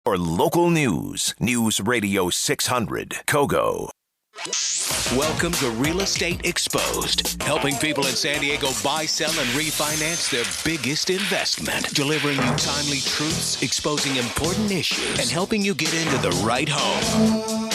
or local news. News Radio 600, KOGO. Welcome to Real Estate Exposed, helping people in San Diego buy, sell, and refinance their biggest investment. Delivering you timely truths, exposing important issues, and helping you get into the right home.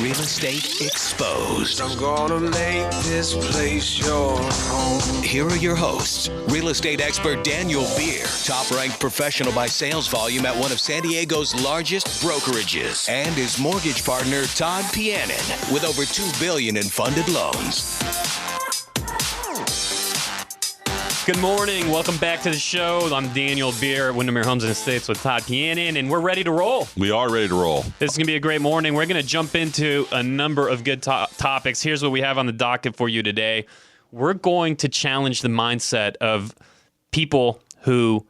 Real Estate Exposed. I'm gonna make this place your home. Here are your hosts, real estate expert Daniel Beer, top-ranked professional by sales volume at one of San Diego's largest brokerages, and his mortgage partner, Todd with over $2 billion in funded loans. Good morning. Welcome back to the show. I'm Daniel Beer, Windermere Homes and Estates with Todd Pianin, and we're ready to roll. We are ready to roll. This is going to be a great morning. We're going to jump into a number of good topics. Here's what we have on the docket for you today. We're going to challenge the mindset of people who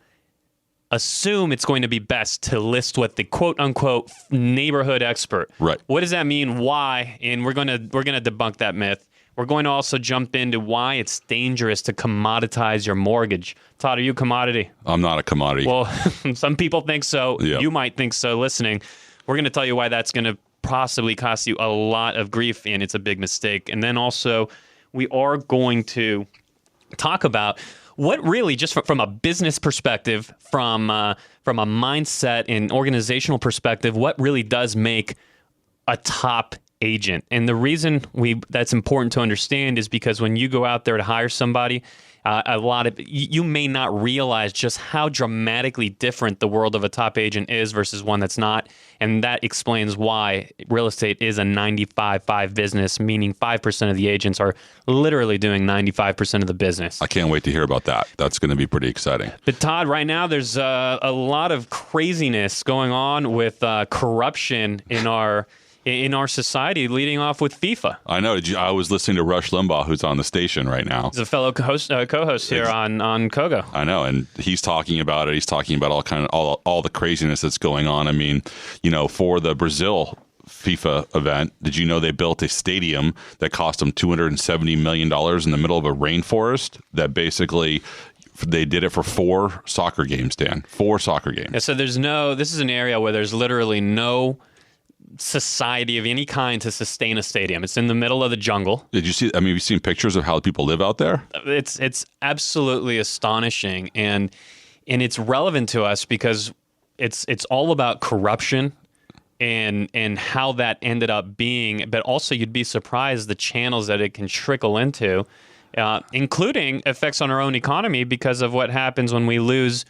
assume it's going to be best to list with the quote-unquote neighborhood expert. Right. What does that mean? Why? And we're going to debunk that myth. We're going to also jump into why it's dangerous to commoditize your mortgage. Todd, are you a commodity? I'm not a commodity. Well, some people think so. Yep. You might think so listening. We're going to tell you why that's going to possibly cost you a lot of grief, and it's a big mistake. And then also, we are going to talk about what really, just from a business perspective, from a mindset and organizational perspective, what really does make a top agent. And the reason that's important to understand is because when you go out there to hire somebody, you may not realize just how dramatically different the world of a top agent is versus one that's not. And that explains why real estate is a 95-5 business, meaning 5% of the agents are literally doing 95% of the business. I can't wait to hear about that. That's going to be pretty exciting. But Todd, right now there's a lot of craziness going on with corruption in our society, leading off with FIFA. I know. I was listening to Rush Limbaugh, who's on the station right now. He's a fellow co-host here on KOGO. I know, and he's talking about it. He's talking about all the craziness that's going on. I mean, for the Brazil FIFA event, did you know they built a stadium that cost them $270 million in the middle of a rainforest that basically they did it for 4 soccer games, Dan. 4 soccer games. Yeah, so this is an area where there's literally no society of any kind to sustain a stadium. It's in the middle of the jungle. Did you see? I mean, have you seen pictures of how people live out there? It's absolutely astonishing, and it's relevant to us because it's all about corruption and how that ended up being. But also, you'd be surprised the channels that it can trickle into, including effects on our own economy because of what happens when we lose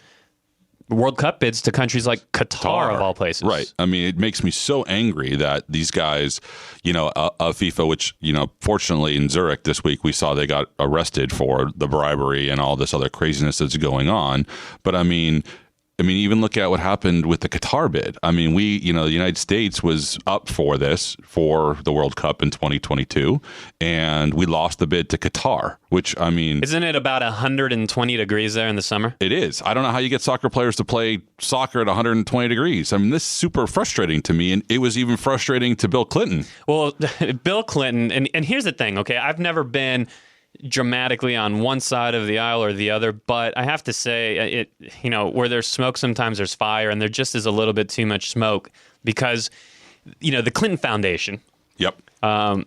World Cup bids to countries like Qatar, of all places. Right. I mean, it makes me so angry that these guys, FIFA, which, fortunately in Zurich this week, we saw they got arrested for the bribery and all this other craziness that's going on. But I mean, even look at what happened with the Qatar bid. I mean, the United States was up for the World Cup in 2022, and we lost the bid to Qatar, which, I mean... Isn't it about 120 degrees there in the summer? It is. I don't know how you get soccer players to play soccer at 120 degrees. I mean, this is super frustrating to me, and it was even frustrating to Bill Clinton. Well, Bill Clinton, and here's the thing, okay? I've never been dramatically on one side of the aisle or the other, but I have to say, where there's smoke, sometimes there's fire, and there just is a little bit too much smoke because, the Clinton Foundation, yep,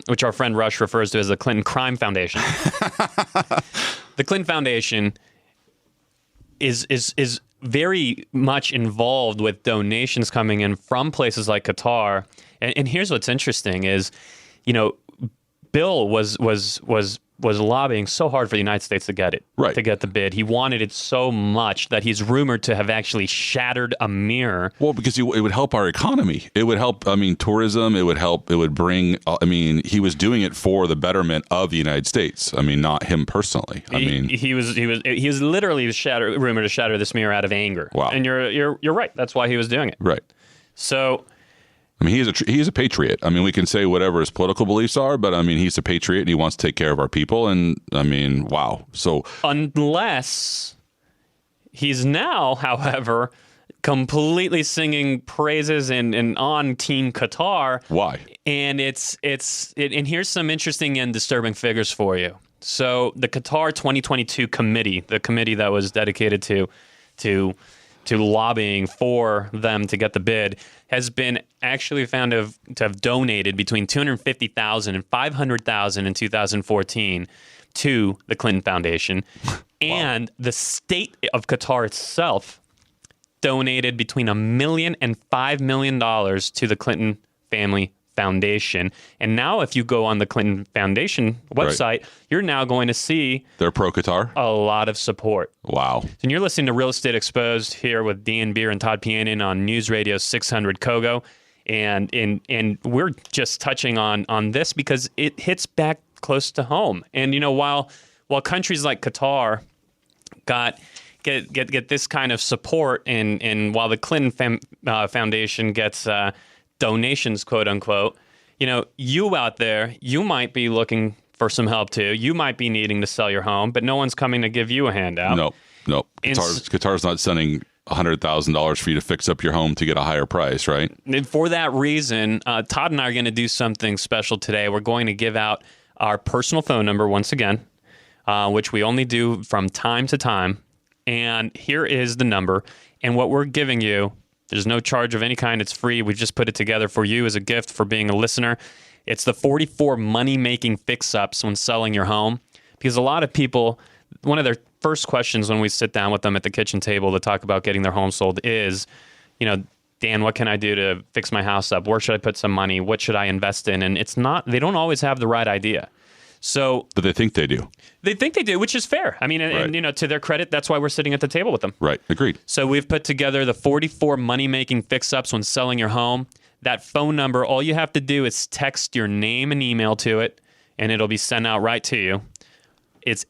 which our friend Rush refers to as the Clinton Crime Foundation, the Clinton Foundation is very much involved with donations coming in from places like Qatar, and here's what's interesting is, Bill was lobbying so hard for the United States to get it, right, to get the bid. He wanted it so much that he's rumored to have actually shattered a mirror. Well, because it would help our economy. It would help, tourism. It would bring, he was doing it for the betterment of the United States. I mean, not him personally. He was literally rumored to shatter this mirror out of anger. Wow. And you're right. That's why he was doing it. Right. So, he's a patriot. I mean, we can say whatever his political beliefs are, but he's a patriot and he wants to take care of our people. And wow. So unless he's now, however, completely singing praises and on Team Qatar. Why? And and here's some interesting and disturbing figures for you. So the Qatar 2022 committee, the committee that was dedicated to to lobbying for them to get the bid, has been actually found to have donated between $250,000 and $500,000 in 2014 to the Clinton Foundation. And the state of Qatar itself donated between $1 million and $5 million to the Clinton Family Foundation. And now if you go on the Clinton Foundation website, you're now going to see they're pro-Qatar? A lot of support. Wow. And you're listening to Real Estate Exposed here with Dan Beer and Todd Pianin on News Radio 600 KOGO. And we're just touching on this because it hits back close to home. And, you know, while countries like Qatar get this kind of support, and while the Clinton Foundation gets donations, quote unquote, you know, you out there, you might be looking for some help too. You might be needing to sell your home, but no one's coming to give you a handout. No. Qatar's not sending $100,000 for you to fix up your home to get a higher price, right? And for that reason, Todd and I are going to do something special today. We're going to give out our personal phone number once again, which we only do from time to time. And here is the number. And what we're giving you, there's no charge of any kind. It's free. We've just put it together for you as a gift for being a listener. It's the 44 money-making fix-ups when selling your home. Because a lot of people, one of their first questions when we sit down with them at the kitchen table to talk about getting their home sold is, you know, Dan, what can I do to fix my house up? Where should I put some money? What should I invest in? And they don't always have the right idea. But they think they do. They think they do, which is fair. I mean, and you know, to their credit, that's why we're sitting at the table with them. Right. Agreed. So we've put together the 44 money-making fix-ups when selling your home. That phone number, all you have to do is text your name and email to it, and it'll be sent out right to you. It's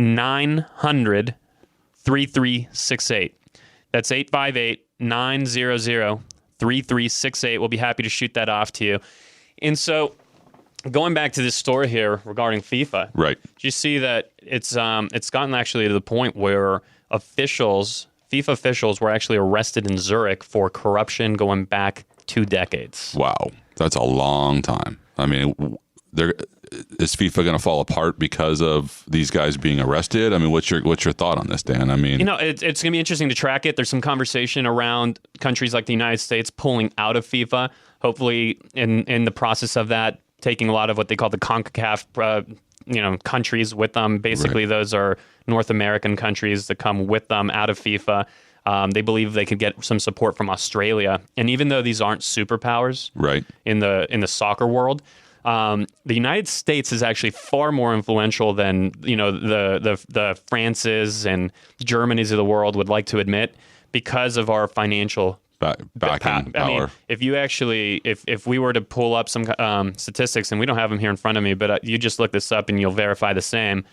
858-900-3368. That's 858-900-3368. We'll be happy to shoot that off to you. And so, going back to this story here regarding FIFA, right? Do you see that it's gotten actually to the point where FIFA officials were actually arrested in Zurich for corruption going back 2 decades? Wow, that's a long time. I mean, is FIFA going to fall apart because of these guys being arrested? I mean, what's your thought on this, Dan? I mean, you know, it's going to be interesting to track it. There's some conversation around countries like the United States pulling out of FIFA. Hopefully, in the process of that, taking a lot of what they call the CONCACAF, countries with them. Basically, those are North American countries that come with them out of FIFA. They believe they could get some support from Australia, and even though these aren't superpowers, right, in the soccer world, the United States is actually far more influential than the Frances and Germanys of the world would like to admit because of our financial backing power. I mean, if you actually, if we were to pull up some statistics, and we don't have them here in front of me, but you just look this up and you'll verify the same.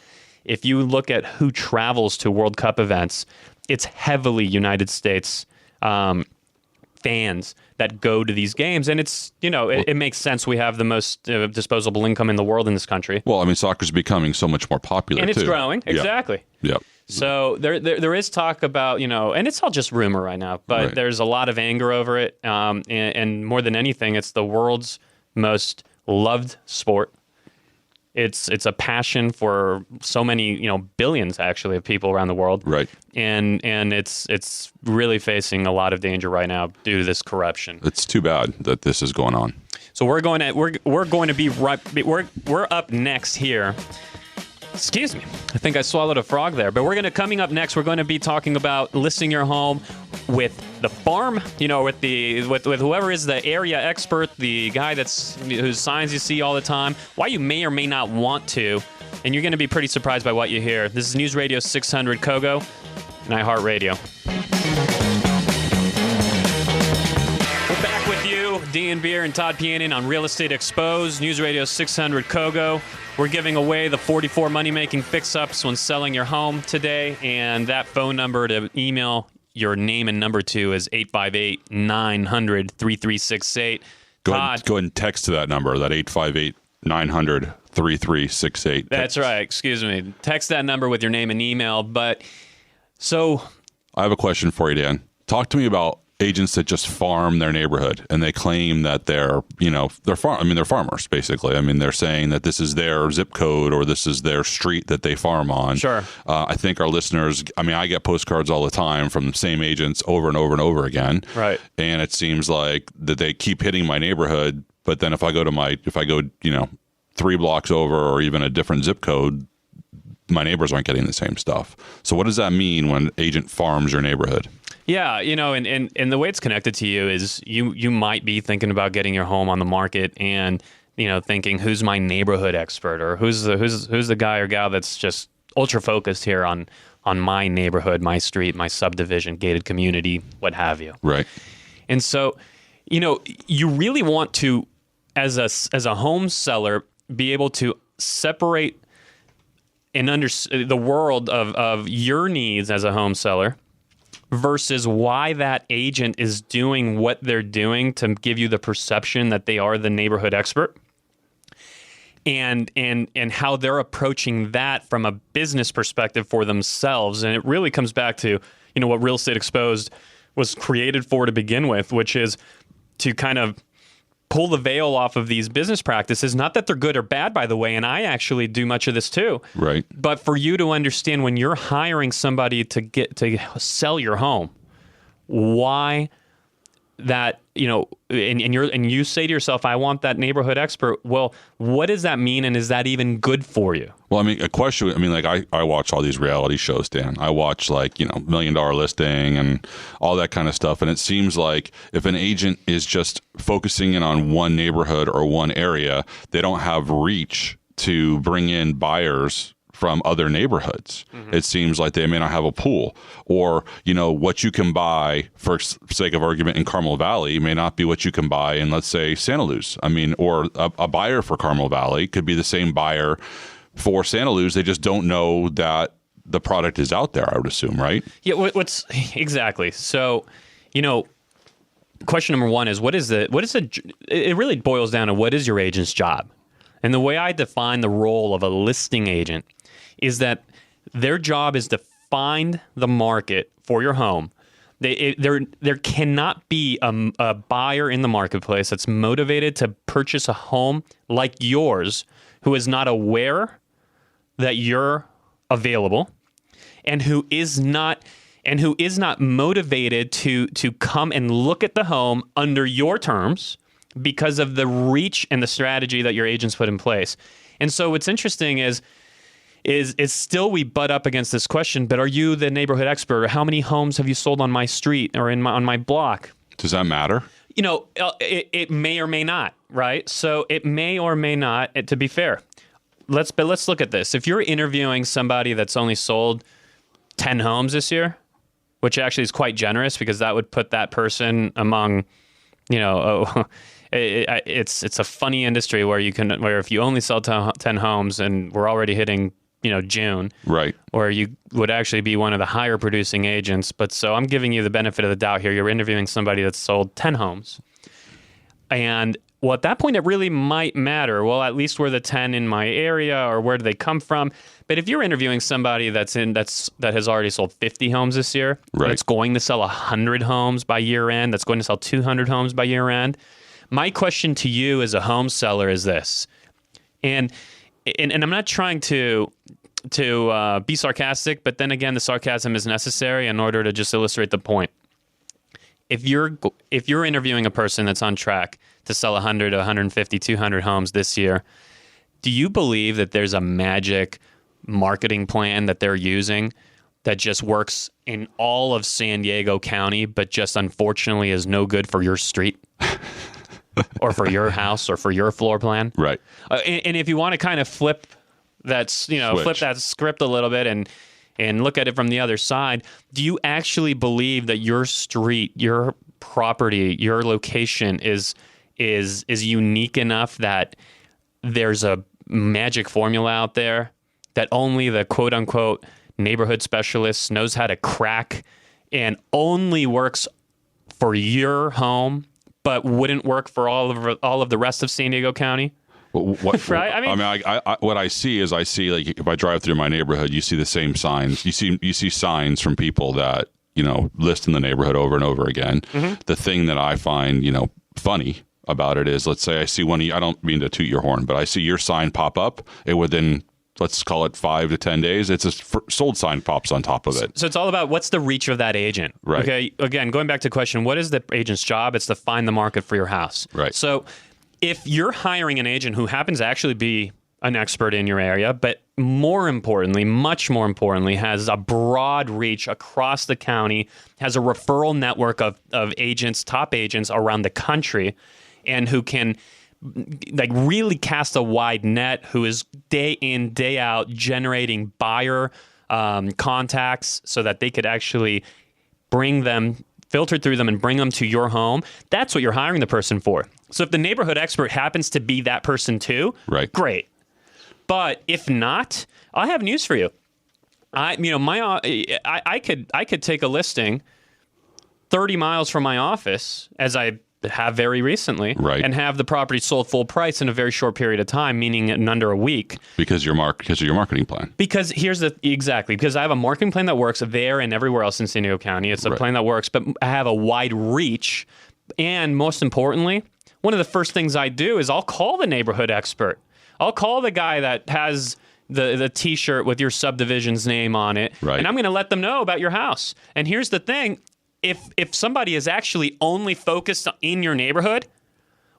If you look at who travels to World Cup events, it's heavily United States fans that go to these games, and it's it makes sense. We have the most disposable income in the world in this country. Well, I mean, soccer's becoming so much more popular, and it's too. growing. Exactly. Yep. So there is talk about, and it's all just rumor right now, but there's a lot of anger over it. And more than anything, it's the world's most loved sport. It's a passion for so many, billions actually of people around the world. Right. And it's really facing a lot of danger right now due to this corruption. It's too bad that this is going on. So we're going to be we're up next here. Excuse me. I think I swallowed a frog there. But coming up next, we're going to be talking about listing your home with the farm, with whoever is the area expert, the guy whose signs you see all the time, why you may or may not want to, and you're going to be pretty surprised by what you hear. This is News Radio 600 KOGO and iHeartRadio. We're back with you, Dan Beer and Todd Pianin on Real Estate Exposed, News Radio 600 KOGO. We're giving away the 44 money-making fix-ups when selling your home today, and that phone number to email your name and number to is 858-900-3368. Go ahead and text to that number, that 858-900-3368. That's right. Excuse me. Text that number with your name and email. But so I have a question for you, Dan. Talk to me about agents that just farm their neighborhood, and they claim that they're farmers basically. I mean, they're saying that this is their zip code or this is their street that they farm on. Sure. I think our listeners, I mean, I get postcards all the time from the same agents over and over and over again. Right. And it seems like that they keep hitting my neighborhood, but then if I go 3 blocks over or even a different zip code, my neighbors aren't getting the same stuff. So what does that mean when an agent farms your neighborhood? Yeah, and the way it's connected to you is you might be thinking about getting your home on the market and, thinking, who's my neighborhood expert, or who's the guy or gal that's just ultra focused here on my neighborhood, my street, my subdivision, gated community, what have you. Right. And so, you really want to, as a home seller, be able to separate and understand the world of your needs as a home seller versus why that agent is doing what they're doing to give you the perception that they are the neighborhood expert, and how they're approaching that from a business perspective for themselves. And it really comes back to, what Real Estate Exposed was created for to begin with, which is to kind of pull the veil off of these business practices. Not that they're good or bad, by the way, and I actually do much of this too. Right. But for you to understand, when you're hiring somebody to sell your home, why that, and you say to yourself, I want that neighborhood expert. Well, what does that mean, and is that even good for you? Well, I mean, I watch all these reality shows, Dan. I watch $1 Million Listing and all that kind of stuff. And it seems like if an agent is just focusing in on one neighborhood or one area, they don't have reach to bring in buyers from other neighborhoods. Mm-hmm. It seems like they may not have a pool, or, what you can buy, for sake of argument, in Carmel Valley may not be what you can buy in, let's say, Santa Luz. I mean, or a buyer for Carmel Valley could be the same buyer for Santa Luz. They just don't know that the product is out there, I would assume, right? Yeah, what's exactly. So, question number one is, it really boils down to, what is your agent's job? And the way I define the role of a listing agent is that their job is to find the market for your home. There cannot be a buyer in the marketplace that's motivated to purchase a home like yours who is not aware that you're available, and who is not motivated to come and look at the home under your terms because of the reach and the strategy that your agents put in place. And so what's interesting is still we butt up against this question, but are you the neighborhood expert? Or how many homes have you sold on my street or on my block? Does that matter? It may or may not, right? So it may or may not, to be fair. Let's look at this. If you're interviewing somebody that's only sold 10 homes this year, which actually is quite generous, because that would put that person among, it's a funny industry where if you only sell 10 homes and we're already hitting, June, right, or you would actually be one of the higher producing agents. But so I'm giving you the benefit of the doubt here. You're interviewing somebody that's sold 10 homes. And well, at that point, it really might matter. Well, at least were the 10 in my area, or where do they come from? But if you're interviewing somebody that has already sold 50 homes this year, right, that's going to sell 100 homes by year end, that's going to sell 200 homes by year end, my question to you as a home seller is this, and I'm not trying to be sarcastic, but then again, the sarcasm is necessary in order to just illustrate the point. If you're interviewing a person that's on track to sell 100 to 150, 200 homes this year, do you believe that there's a magic marketing plan that they're using that just works in all of San Diego County, but just unfortunately is no good for your street? Or for your house, or for your floor plan, right? And if you want to kind of flip that script a little bit and look at it from the other side, do you actually believe that your street, your property, your location is unique enough that there's a magic formula out there that only the quote unquote neighborhood specialist knows how to crack, and only works for your home, but wouldn't work for all of the rest of San Diego County? Right? I mean, what I see like, if I drive through my neighborhood, you see the same signs. You see signs from people that, list in the neighborhood over and over again. The thing that I find, funny about it is, let's say I see one of you, I don't mean to toot your horn, but I see your sign pop up, and within, let's call it 5 to 10 days, it's a sold sign pops on top of it. So it's all about what's the reach of that agent. Right. Okay. Again, going back to the question, what is the agent's job? It's to find the market for your house. Right. So if you're hiring an agent who happens to actually be an expert in your area, but more importantly, much more importantly, has a broad reach across the county, has a referral network of agents, top agents around the country, and who can really cast a wide net, who is day in, day out generating buyer contacts so that they could actually bring them, filter through them and bring them to your home. That's what you're hiring the person for. So if the neighborhood expert happens to be that person too, right, great. But if not, I have news for you. I could take a listing 30 miles from my office, as I have very recently, right, and have the property sold full price in a very short period of time, meaning in under a week. Because of your marketing plan. Because because I have a marketing plan that works there and everywhere else in San Diego County. It's a plan that works, but I have a wide reach. And most importantly, one of the first things I do is I'll call the neighborhood expert. I'll call the guy that has the T-shirt with your subdivision's name on it, right, and I'm going to let them know about your house. And here's the thing. If somebody is actually only focused in your neighborhood,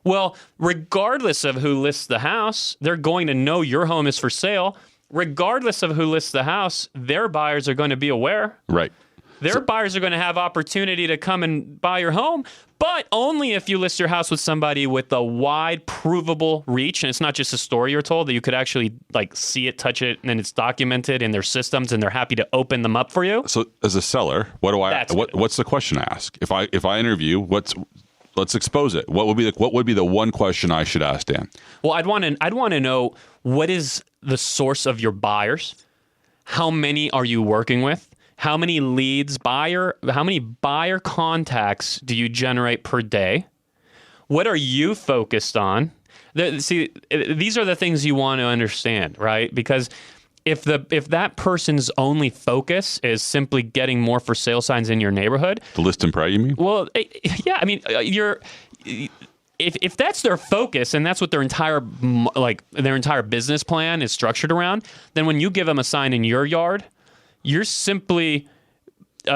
well, regardless of who lists the house, they're going to know your home is for sale. Regardless of who lists the house, their buyers are going to be aware. Right. Their buyers are going to have opportunity to come and buy your home, but only if you list your house with somebody with a wide, provable reach. And it's not just a story you're told, that you could actually see it, touch it, and then it's documented in their systems, and they're happy to open them up for you. So as a seller, what's the question I ask? If I interview, let's expose it. What would be the one question I should ask Dan? Well, I'd want to know, what is the source of your buyers? How many are you working with? How many how many buyer contacts do you generate per day? What are you focused on? See, these are the things you want to understand, right? Because if that person's only focus is simply getting more for sale signs in your neighborhood, the list and pray, you mean? Well, yeah, I mean, if that's their focus and that's what their entire business plan is structured around, then when you give them a sign in your yard, you're simply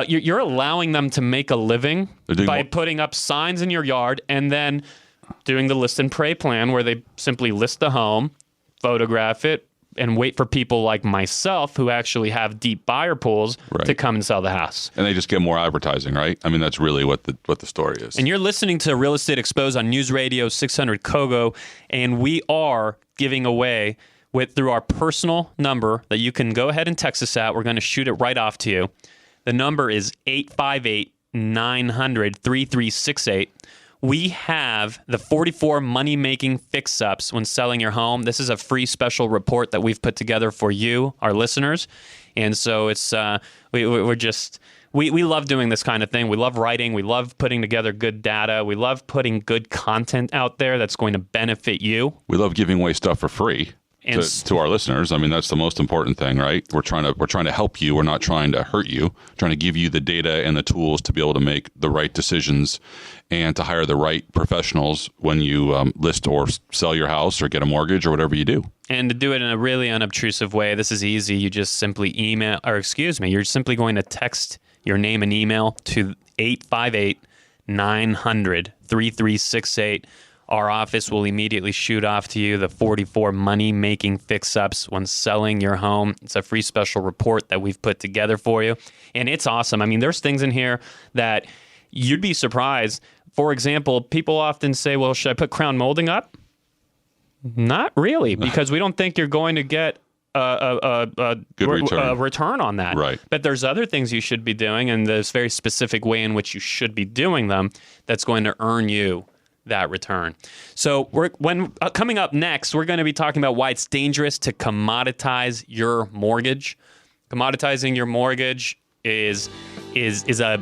you're allowing them to make a living by putting up signs in your yard and then doing the list and pray plan, where they simply list the home, photograph it, and wait for people like myself who actually have deep buyer pools to come and sell the house. And they just get more advertising, right? I mean, that's really what the story is. And you're listening to Real Estate Exposed on News Radio 600 KOGO, and we are giving away through our personal number that you can go ahead and text us at. We're going to shoot it right off to you. The number is 858-900-3368. We have the 44 money-making fix-ups when selling your home. This is a free special report that we've put together for you, our listeners. And so it's we love doing this kind of thing. We love writing. We love putting together good data. We love putting good content out there that's going to benefit you. We love giving away stuff for free to our listeners. I mean, that's the most important thing, right? We're trying to help you. We're not trying to hurt you. We're trying to give you the data and the tools to be able to make the right decisions and to hire the right professionals when you list or sell your house or get a mortgage or whatever you do. And to do it in a really unobtrusive way, this is easy. You just simply you're simply going to text your name and email to 858-900-3368. Our office will immediately shoot off to you the 44 money-making fix-ups when selling your home. It's a free special report that we've put together for you, and it's awesome. I mean, there's things in here that you'd be surprised. For example, people often say, well, should I put crown molding up? Not really, because we don't think you're going to get a good return on that. Right. But there's other things you should be doing, and there's very specific way in which you should be doing them that's going to earn you that return. So coming up next, we're going to be talking about why it's dangerous to commoditize your mortgage. Commoditizing your mortgage is a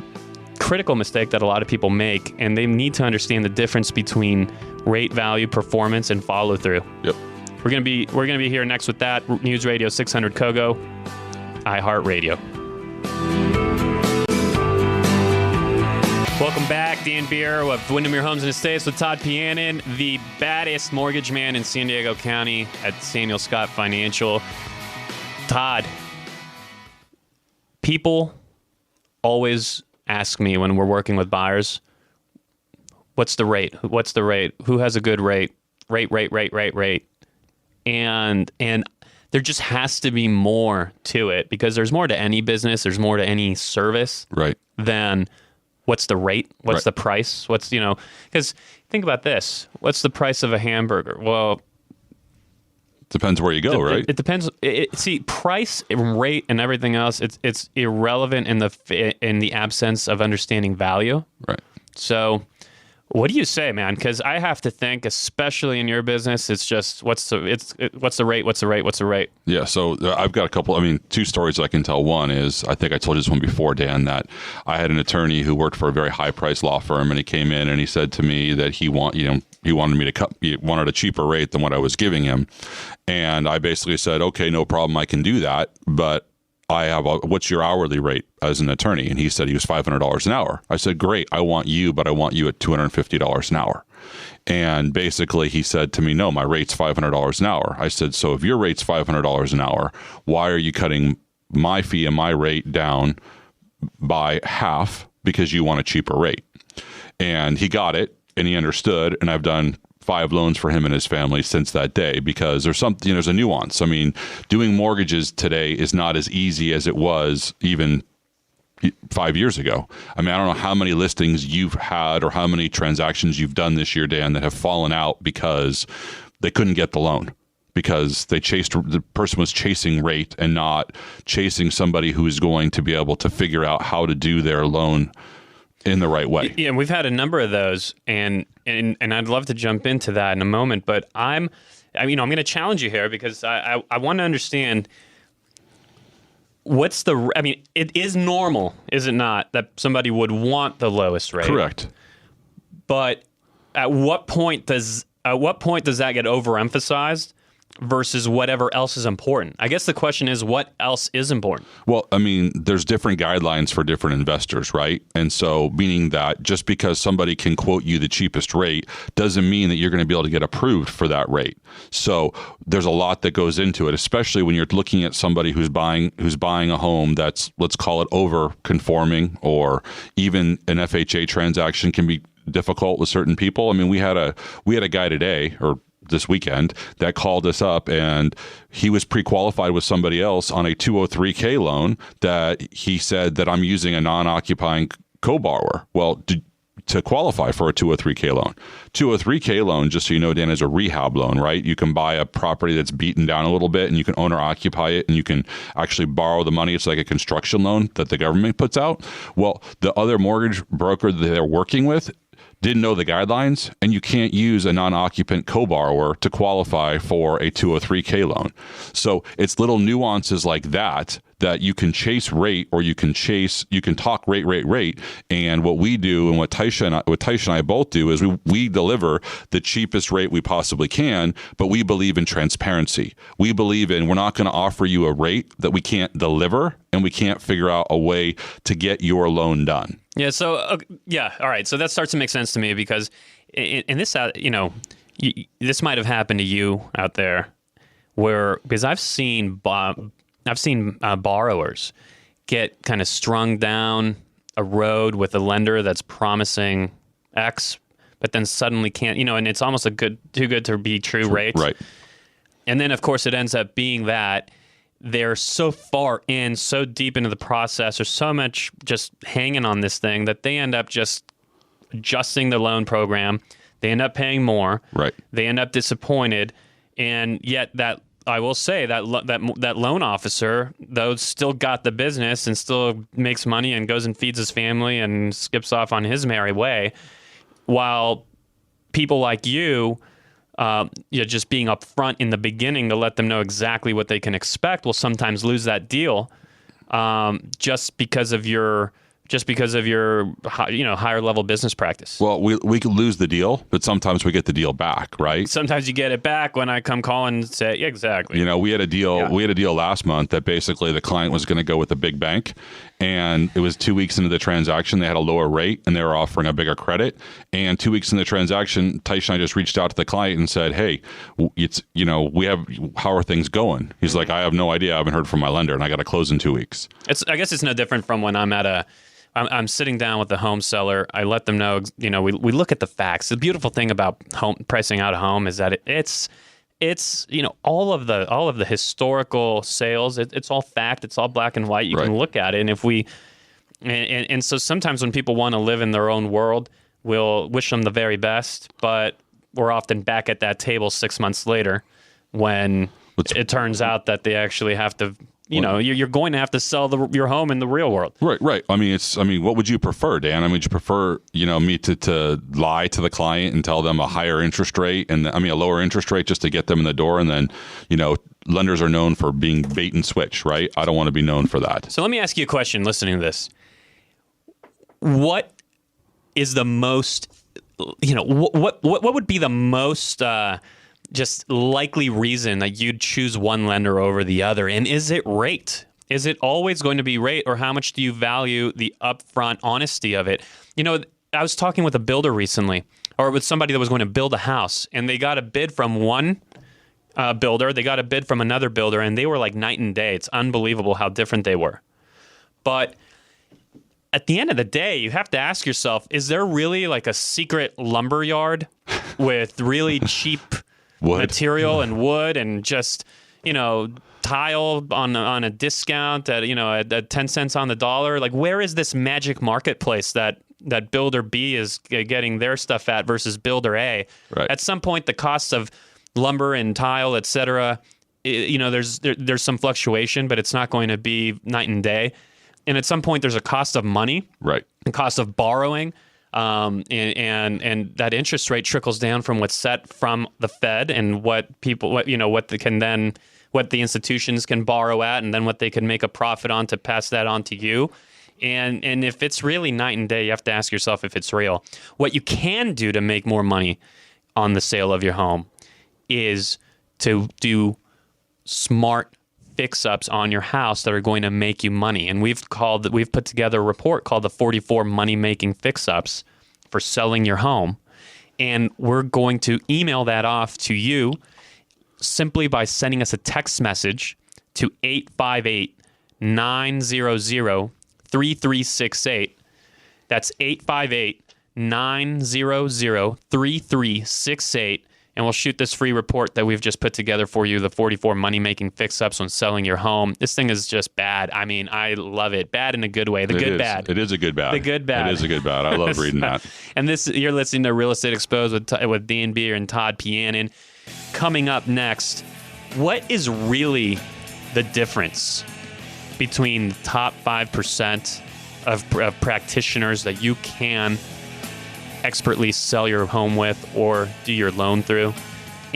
critical mistake that a lot of people make, and they need to understand the difference between rate, value, performance, and follow through. Yep. We're going to be here next with that. News Radio 600 KOGO, iHeartRadio. Welcome back, Dan Beer of Windermere Homes and Estates with Todd Pianin, the baddest mortgage man in San Diego County at Samuel Scott Financial. Todd, people always ask me when we're working with buyers, what's the rate? What's the rate? Who has a good rate? Rate. And there just has to be more to it, because there's more to any business, there's more to any service than what's the rate? What's the price? Because think about this. What's the price of a hamburger? Well, depends where you go, right? It depends. See, price and rate and everything else, it's irrelevant in the absence of understanding value. Right. So what do you say, man? Because I have to think, especially in your business, it's just what's the rate? Yeah, so I've got two stories I can tell. One is, I think I told you this one before, Dan, that I had an attorney who worked for a very high-priced law firm, and he came in and he said to me that he wanted a cheaper rate than what I was giving him, and I basically said, okay, no problem, I can do that, but what's your hourly rate as an attorney? And he said he was $500 an hour. I said, great, I want you at $250 an hour. And basically he said to me, no, my rate's $500 an hour. I said, so if your rate's $500 an hour, why are you cutting my fee and my rate down by half because you want a cheaper rate? And he got it and he understood, and I've done 5 loans for him and his family since that day, because there's a nuance. I mean, doing mortgages today is not as easy as it was even 5 years ago. I mean, I don't know how many listings you've had or how many transactions you've done this year, Dan, that have fallen out because they couldn't get the loan, because the person was chasing rate and not chasing somebody who is going to be able to figure out how to do their loan in the right way. Yeah, we've had a number of those, and I'd love to jump into that in a moment, but I'm going to challenge you here, because I want to understand it is normal, is it not, that somebody would want the lowest rate? Correct. But at what point does that get overemphasized versus whatever else is important? I guess the question is, what else is important? Well, I mean, there's different guidelines for different investors, right? And so meaning that just because somebody can quote you the cheapest rate doesn't mean that you're going to be able to get approved for that rate. So there's a lot that goes into it, especially when you're looking at somebody who's buying a home that's, let's call it, over conforming, or even an FHA transaction can be difficult with certain people. I mean, we had a guy today, or this weekend, that called us up, and he was pre-qualified with somebody else on a 203K loan that he said that I'm using a non-occupying co-borrower. Well, to qualify for a 203K loan. 203K loan, just so you know, Dan, is a rehab loan, right? You can buy a property that's beaten down a little bit, and you can owner occupy it, and you can actually borrow the money. It's like a construction loan that the government puts out. Well, the other mortgage broker that they're working with didn't know the guidelines, and you can't use a non-occupant co-borrower to qualify for a 203K loan. So it's little nuances like that you can chase rate, or you can talk rate. And what we do, and what Taisha and I both do, is we deliver the cheapest rate we possibly can, but we believe in transparency. We believe in, we're not going to offer you a rate that we can't deliver, and we can't figure out a way to get your loan done. Yeah. So, all right. So that starts to make sense to me, because in this, this might have happened to you out there, because I've seen borrowers get kind of strung down a road with a lender that's promising X, but then suddenly can't, and it's almost too good to be true rate. Right. And then, of course, it ends up being that they're so far in, so deep into the process, or so much just hanging on this thing, that they end up just adjusting the loan program. They end up paying more. Right. They end up disappointed. And yet that, I will say, that loan officer, though, still got the business and still makes money and goes and feeds his family and skips off on his merry way, while people like you, just being upfront in the beginning to let them know exactly what they can expect, will sometimes lose that deal, just because of your just because of your higher level business practice. Well, we could lose the deal, but sometimes we get the deal back, right? Sometimes you get it back when I come call and say, yeah, exactly. You know, we had a deal. Yeah. We had a deal last month that basically the client was going to go with a big bank, and it was 2 weeks into the transaction. They had a lower rate, and they were offering a bigger credit. And 2 weeks in the transaction, Taish and I just reached out to the client and said, "Hey, how are things going?" He's like, "I have no idea. I haven't heard from my lender, and I got to close in 2 weeks." I guess it's no different from when I'm sitting down with the home seller. I let them know, we look at the facts. The beautiful thing about pricing out a home is that it's all of the historical sales. It's all fact. It's all black and white. You can look at it, and so sometimes when people want to live in their own world, we'll wish them the very best, but we're often back at that table 6 months later when it turns out that they actually have to. You're going to have to sell your home in the real world. Right. I mean, what would you prefer, Dan? I mean, would you prefer, me to lie to the client and tell them a higher interest rate a lower interest rate just to get them in the door? And then, lenders are known for being bait and switch, right? I don't want to be known for that. So let me ask you a question listening to this. What is the most, what would be the most, just likely reason that you'd choose one lender over the other? And is it rate? Is it always going to be rate, or how much do you value the upfront honesty of it? I was talking with a builder recently, or with somebody that was going to build a house, and they got a bid from one builder, they got a bid from another builder, and they were like night and day. It's unbelievable how different they were. But at the end of the day, you have to ask yourself, is there really like a secret lumber yard with really cheap material and wood and just, tile on a discount at 10 cents on the dollar? Like, where is this magic marketplace that builder B is getting their stuff at versus builder A? Right. At some point, the costs of lumber and tile, et cetera, there's some fluctuation, but it's not going to be night and day. And at some point, there's a cost of money, right? The cost of borrowing. And that interest rate trickles down from what's set from the Fed and what the institutions can borrow at, and then what they can make a profit on to pass that on to you. And if it's really night and day, you have to ask yourself if it's real. What you can do to make more money on the sale of your home is to do smart fix-ups on your house that are going to make you money. And we've put together a report called the 44 money-making fix-ups for selling your home. And we're going to email that off to you simply by sending us a text message to 858-900-3368. That's 858-900-3368. And we'll shoot this free report that we've just put together for you, the 44 money-making fix-ups when selling your home. This thing is just bad. I mean, I love it. Bad in a good way. The good bad. It is a good bad. The good bad. It is a good bad. I love reading that. And you're listening to Real Estate Exposed with Dean Beer and Todd Pianin. Coming up next, what is really the difference between the top 5% of practitioners that you can expertly sell your home with or do your loan through,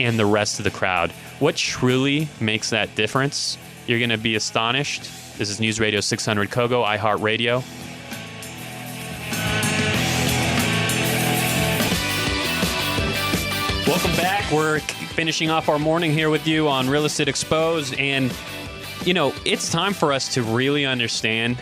and the rest of the crowd? What truly makes that difference? You're going to be astonished. This is News Radio 600 KOGO, iHeartRadio. Welcome back. We're finishing off our morning here with you on Real Estate Exposed, and it's time for us to really understand.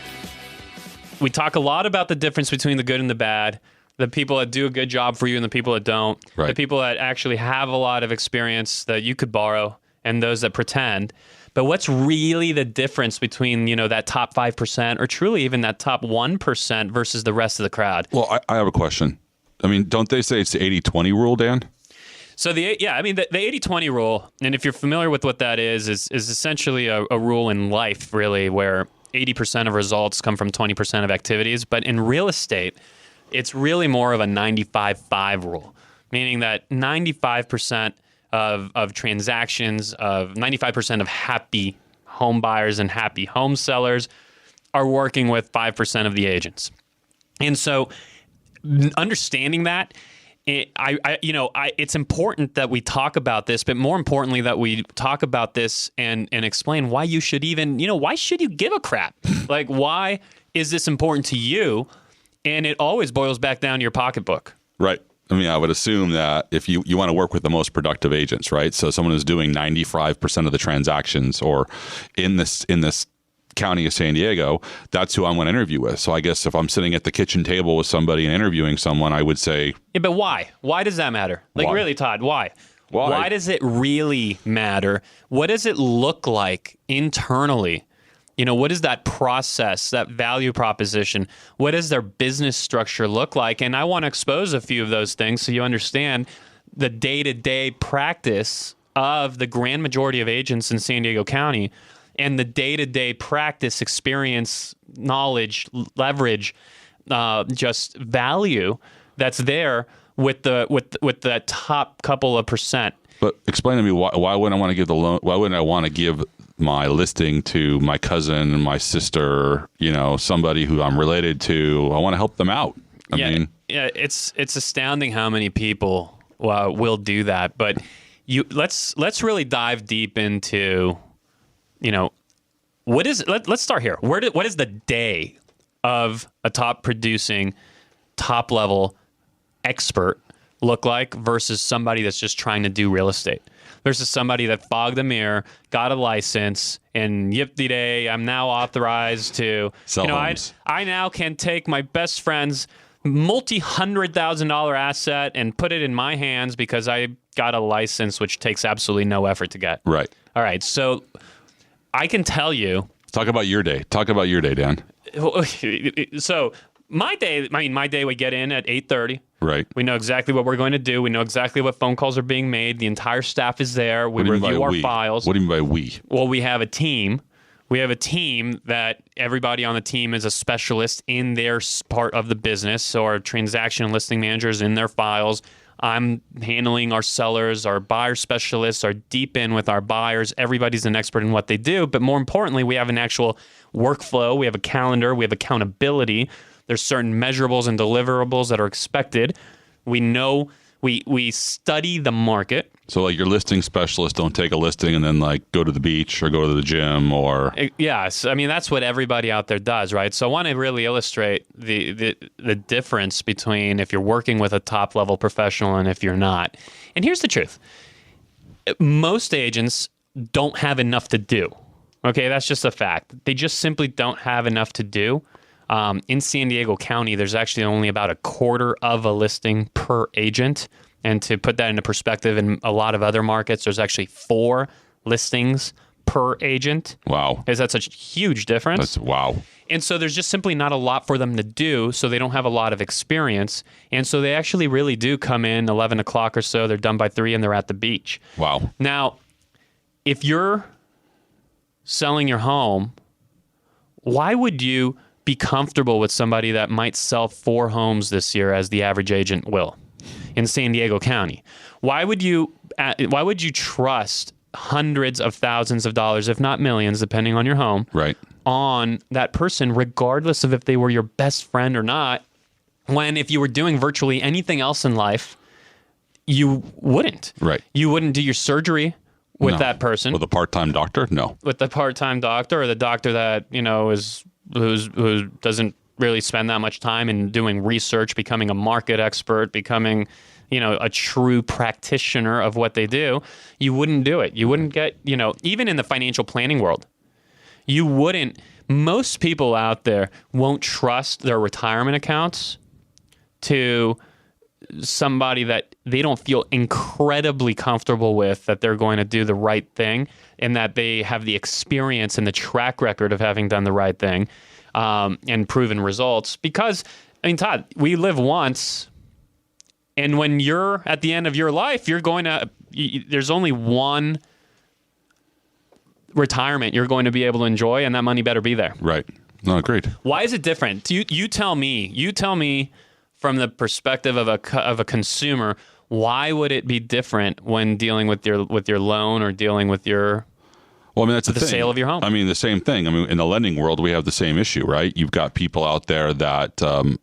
We talk a lot about the difference between the good and the bad, the people that do a good job for you and the people that don't, right. The people that actually have a lot of experience that you could borrow and those that pretend. But what's really the difference between, that top 5% or truly even that top 1% versus the rest of the crowd? Well, I have a question. I mean, don't they say it's the 80-20 rule, Dan? So the 80-20 rule, and if you're familiar with what that is essentially a rule in life, really, where 80% of results come from 20% of activities. But in real estate, it's really more of a 95-5 rule, meaning that 95% of transactions, of 95% of happy home buyers and happy home sellers are working with 5% of the agents. And so understanding that, it's important that we talk about this, but more importantly that we talk about this and explain why you should even, why should you give a crap? Like, why is this important to you? And it always boils back down to your pocketbook. Right. I mean, I would assume that if you want to work with the most productive agents, right? So someone who's doing 95% of the transactions or in this county of San Diego, that's who I'm going to interview with. So I guess if I'm sitting at the kitchen table with somebody and interviewing someone, I would say... Yeah, but why? Why does that matter? Like, why? Really, Todd, why? Why? Why does it really matter? What does it look like internally? You know, what is that process, that value proposition? What does their business structure look like? And I want to expose a few of those things so you understand the day-to-day practice of the grand majority of agents in San Diego County and the day-to-day practice, experience, knowledge, leverage, just value that's there with the top couple of percent. But explain to me why wouldn't I want to give the loan? Why wouldn't I want to give my listing to my cousin, my sister, somebody who I'm related to? I want to help them out. I mean, it's astounding how many people will do that. But let's really dive deep into, let's start here. What is the day of a top producing, top level expert look like versus somebody that's just trying to do real estate? Versus somebody that fogged a mirror, got a license, and yippee-day, I'm now authorized to sell homes. I now can take my best friend's multi-$100,000 asset and put it in my hands because I got a license, which takes absolutely no effort to get. Right. All right. So I can tell you. Talk about your day. Dan. So my day we get in at 8:30. Right. We know exactly what we're going to do. We know exactly what phone calls are being made. The entire staff is there. We review our files. What do you mean by we? Well, we have a team. We have a team that everybody on the team is a specialist in their part of the business. So our transaction and listing managers in their files. I'm handling our sellers. Our buyer specialists are deep in with our buyers. Everybody's an expert in what they do. But more importantly, we have an actual workflow. We have a calendar. We have accountability. There's certain measurables and deliverables that are expected. We know we study the market. So like your listing specialists don't take a listing and then like go to the beach or go to the gym or... Yes. I mean, that's what everybody out there does, right? So I want to really illustrate the difference between if you're working with a top level professional and if you're not. And here's the truth. Most agents don't have enough to do. Okay, that's just a fact. They just simply don't have enough to do. In San Diego County, there's actually only about a quarter of a listing per agent. And to put that into perspective, in a lot of other markets, there's actually 4 listings per agent. Wow. Is that such a huge difference? Wow. And so there's just simply not a lot for them to do, so they don't have a lot of experience. And so they actually really do come in 11 o'clock or so, they're done by 3, and they're at the beach. Wow. Now, if you're selling your home, why would you be comfortable with somebody that might sell 4 homes this year as the average agent will in San Diego County? Why would you trust hundreds of thousands of dollars, if not millions, depending on your home, right, on that person, regardless of if they were your best friend or not, when if you were doing virtually anything else in life, you wouldn't. Right. You wouldn't do your surgery with that person. With a part-time doctor? No. With the part-time doctor or the doctor that, who doesn't really spend that much time in doing research, becoming a market expert, becoming, a true practitioner of what they do. You wouldn't do it. You wouldn't get, even in the financial planning world, you wouldn't. Most people out there won't trust their retirement accounts to somebody that they don't feel incredibly comfortable with, that they're going to do the right thing and that they have the experience and the track record of having done the right thing and proven results. Because, Todd, we live once, and when you're at the end of your life, there's only one retirement you're going to be able to enjoy, and that money better be there. Right. No, agreed. Why is it different? You tell me from the perspective of a consumer, why would it be different when dealing with your loan or dealing with your that's the sale of your home? The same thing. In the lending world, we have the same issue, right? You've got people out there that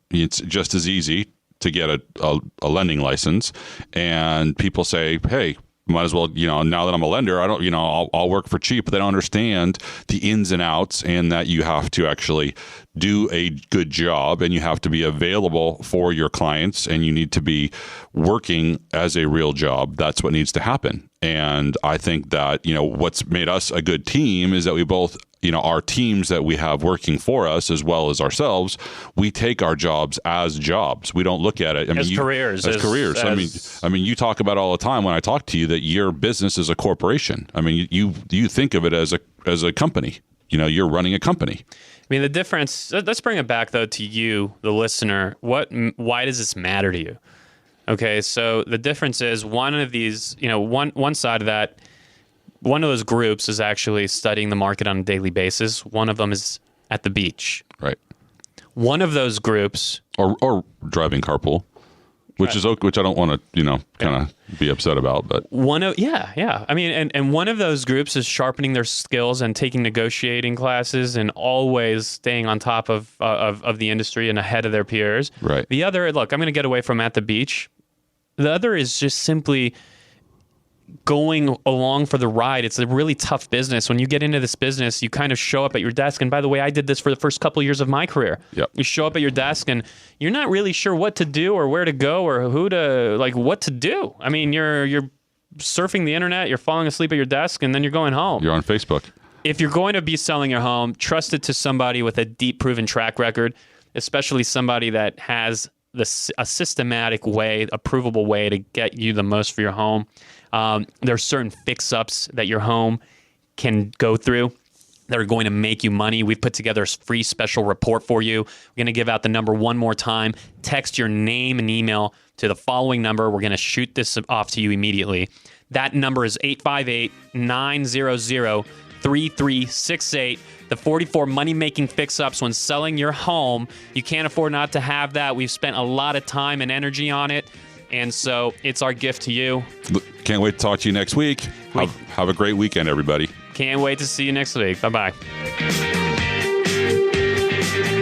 it's just as easy to get a lending license, and people say, hey, might as well, now that I'm a lender, I don't, I'll work for cheap, but they don't understand the ins and outs, and that you have to actually do a good job, and you have to be available for your clients, and you need to be working as a real job. That's what needs to happen. And I think that, what's made us a good team is that we both, our teams that we have working for us as well as ourselves, we take our jobs as jobs. We don't look at it as careers. As careers. I mean, you talk about all the time when I talk to you that your business is a corporation. I mean, you think of it as a company. You're running a company. I mean, the difference. Let's bring it back though to you, the listener. Why does this matter to you? Okay, so the difference is one of these. One side of that. One of those groups is actually studying the market on a daily basis. One of them is at the beach. Right. One of those groups, or driving carpool, which I don't want to kind of be upset about, but I mean, and one of those groups is sharpening their skills and taking negotiating classes and always staying on top of the industry and ahead of their peers. Right. The other, look, I'm going to get away from at the beach. The other is just simply going along for the ride. It's a really tough business. When you get into this business, you kind of show up at your desk. And by the way, I did this for the first couple of years of my career. Yep. You show up at your desk and you're not really sure what to do or where to go or what to do. I mean, you're surfing the internet, you're falling asleep at your desk, and then you're going home. You're on Facebook. If you're going to be selling your home, trust it to somebody with a deep proven track record, especially somebody that has a systematic way, a provable way to get you the most for your home. There are certain fix-ups that your home can go through that are going to make you money. We've put together a free special report for you. We're going to give out the number one more time. Text your name and email to the following number. We're going to shoot this off to you immediately. That number is 858-900-3368. The 44 money-making fix-ups when selling your home. You can't afford not to have that. We've spent a lot of time and energy on it. And so it's our gift to you. Can't wait to talk to you next week. Have a great weekend, everybody. Can't wait to see you next week. Bye-bye.